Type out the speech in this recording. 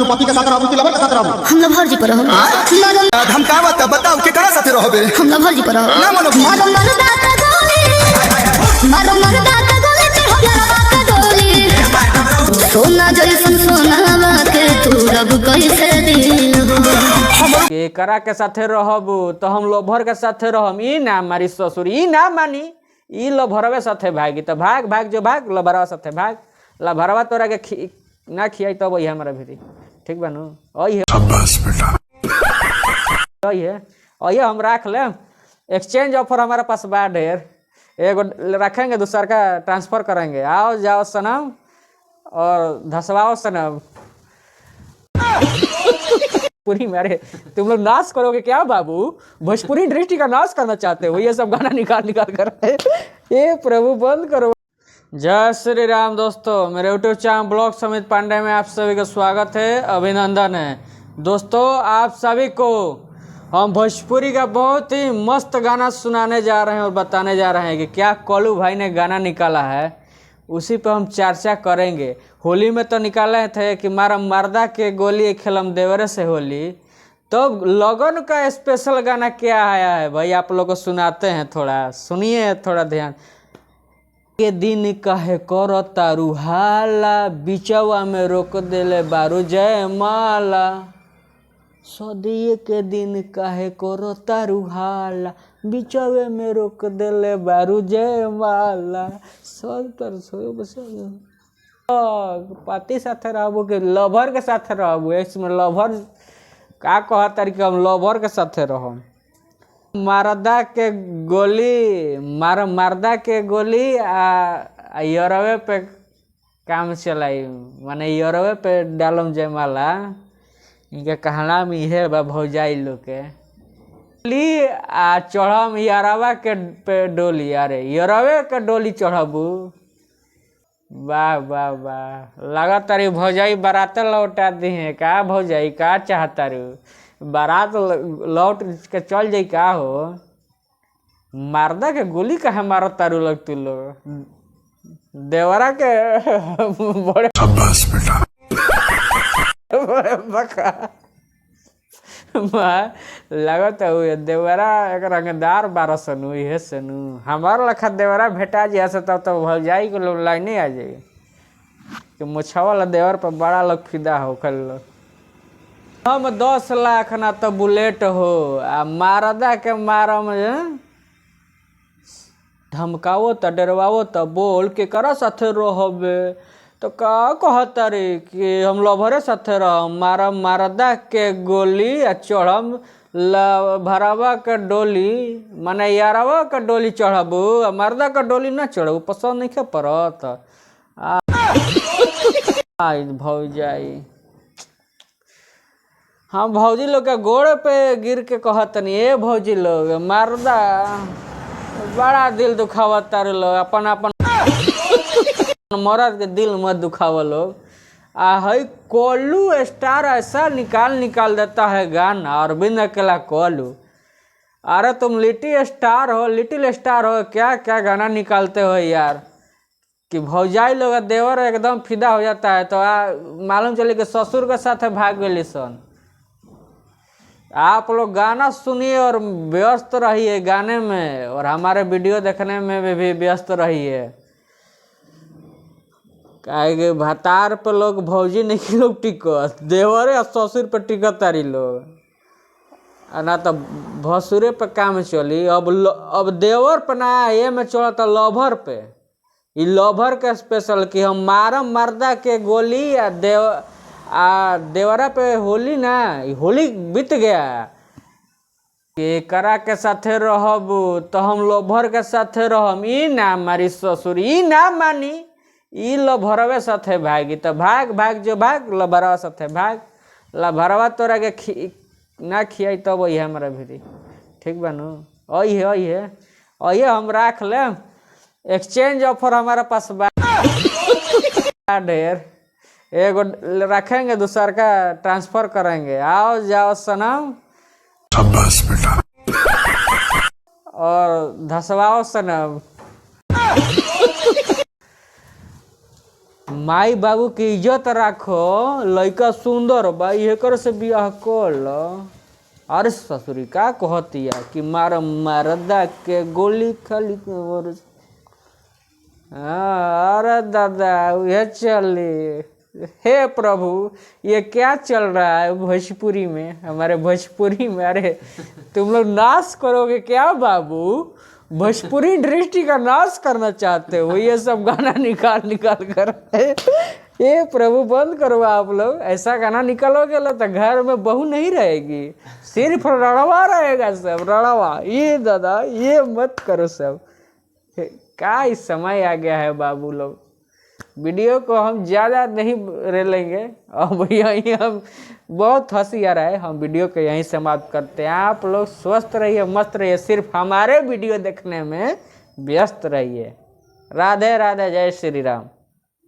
तू पति के साथ रहबू कि लवर के साथ रहबू? हम लवर जी पर रहब। धमकावत बताओ केकरा साथे रहबे? हम लवर जी पर रहब। ना मनो मारो मरदा का गोली, मारो मरदा का गोली चढ़ो लड़वा का गोली। सोना जैसन सोनावा के तू रब कैसे दिल हो। केकरा के साथे रहबू तो हम लोभर के साथे रहम। ई ना मारी ससुर, ई ना मानी, ई लोभरवे साथे भागी तो भाग भाग जो भाग, लोभरवा साथे भाग। लोभरवा तोरा के ना खियाई तब वही हमारा भी ठीक बनू ओही है। शाबाश बेटा ओही है, ओही हम रख ले। एक्सचेंज ऑफर हमारे पास बा ढेर, एगो रखेंगे दूसरा का ट्रांसफर करेंगे। आओ जाओ सनम और धसवाओ सनम। पूरी मारे तुम लोग नाश करोगे क्या बाबू? भोजपुरी इंडस्ट्री का नाश करना चाहते हो? ये सब गाना निकाल निकाल कर ये प्रभु बंद करो। जय श्री राम दोस्तों, मेरे यूट्यूब चैनल ब्लॉग समित पांडे में आप सभी का स्वागत है, अभिनंदन है। दोस्तों आप सभी को हम भोजपुरी का बहुत ही मस्त गाना सुनाने जा रहे हैं और बताने जा रहे हैं कि क्या कॉलू भाई ने गाना निकाला है, उसी पे हम चर्चा करेंगे। होली में तो निकाले थे कि मारा मर्दा के गोली खेलम देवरे से होली, तो लगन का स्पेशल गाना क्या आया है भाई आप लोग को सुनाते हैं, थोड़ा सुनिए, थोड़ा ध्यान। के दिन कहे करो तारू हाला, बिचवा में रोक देले बारू जय माला। सदिये के दिन कहे करो तारू हाला, बिचवे में रोक देले बारू जय माला। पति साथे रहबू कि लवर के साथे रहबू? इसमें लवर का कहता कि हम लवर के साथे रहम। मर्दा के गोली मर्दा के गोली यरवे पे काम चलाई, माने यरवे पे डालम जयमाला। इनके कहना में यह बा भौजाई लोग के गोली चढ़म यरवा के पे डोली। अरे यरवे के डोली चढ़बू? वाह वाह वाह, लगा तारी भौजाई बारात लौटा दी है का? भौजाई का चाहता रू बारात लौट के चल जाई का हो? मर्दा के गोली कहे मारो तारू लग तू लोग देवरा के बड़े। शाबाश बेटा बका लगत है देवरा एक रंगदार 12 सनु ये सनु हमारा लखा देवरा भेटा जी ऐसे तब तो भौजाई को लोग लाइने आ जाए कि मुछा वाला देवर पर बड़ा लोग फिदा हो कल लोग। हम 10 लाख ना तो बुलेट हो आ मारदा के मारा में धमकाओ तो डरवाओ तो बोल के करा साथे रहबे तो का कहता रे कि हम लभरे साथे रह मारा मर्दा के गोली आ चढ़म भरावा के डोली, माने यारवा के डोली चढ़बू आ मर्दा के डोली ना चढ़बू? पसंद नहीं के पड़त भौजाई। हाँ भौजी लोग के गोड़ पे गिर के कहतनी ए भौजी लोग मर्दा बड़ा दिल दुखावत तारे लोग, अपन अपन मर्द के दिल मत दुखाव लोग। है कोलू स्टार ऐसा निकाल देता है गाना, अरविंद अकेला कोलू। अरे तुम लिटिल स्टार हो, क्या क्या गाना निकालते हो यार कि भौजाई लोग देवर एकदम फिदा हो जाता है तो मालूम चले कि ससुर के साथ भाग गए सन। आप लोग गाना सुनिए और व्यस्त रहिए गाने में, और हमारे वीडियो देखने में भी व्यस्त रहिए। काहे भतार पे लोग भौजी नहीं लोग टिकत, देवरे और ससुर पे टिकत तारी लोग, ना तो भसुरे पे काम चली। अब देवर पे ना ये में चलता लवर पे। ये लवर के स्पेशल कि हम मारम मर्दा के गोली या देवरा पे होली ना, होली बीत गया। केकरा के साथे रहबू तो हम लवर के साथे रहम। ई ना मारी ससुर, ई ना मानी, ई लभरवे साथे भागी तो भाग भाग जो भाग, लभरवा साथे भाग। लभरवा तोरा के ना खियाई तब वही हमारा भी ठीक बनू ओही है हम रख ले। एक्सचेंज ऑफर हमारे पास बा ढेर, एगो रखेंगे दूसरा का ट्रांसफर करेंगे। आओ जाओ सनम। शाबाश बेटा और धसवाओ सनम। माई बाबू की इज्जत राखो, लड़का सुंदर बा एकर से बियाह कर लो। अरे ससुरी का कहतिया कि मार मरदा के गोली खाली अरे दादा यह चली। हे प्रभु ये क्या चल रहा है भोजपुरी में, हमारे भोजपुरी में। अरे तुम लोग नाश करोगे क्या बाबू, भोजपुरी इंडस्ट्री का नाश करना चाहते हो ये सब गाना निकाल निकाल कर। ये प्रभु बंद करो आप लोग, ऐसा गाना निकालोगे लो तो घर में बहू नहीं रहेगी, सिर्फ रड़वा रहेगा सब रड़वा। ये दादा ये मत करो सब, क्या इस समय आ गया है बाबू लोग। वीडियो को हम ज़्यादा नहीं ले लेंगे, अब यहीं हम बहुत हंसी आ रहा है, हम वीडियो को यहीं समाप्त करते हैं। आप लोग स्वस्थ रहिए, मस्त रहिए, सिर्फ हमारे वीडियो देखने में व्यस्त रहिए। राधे राधे, जय श्री राम।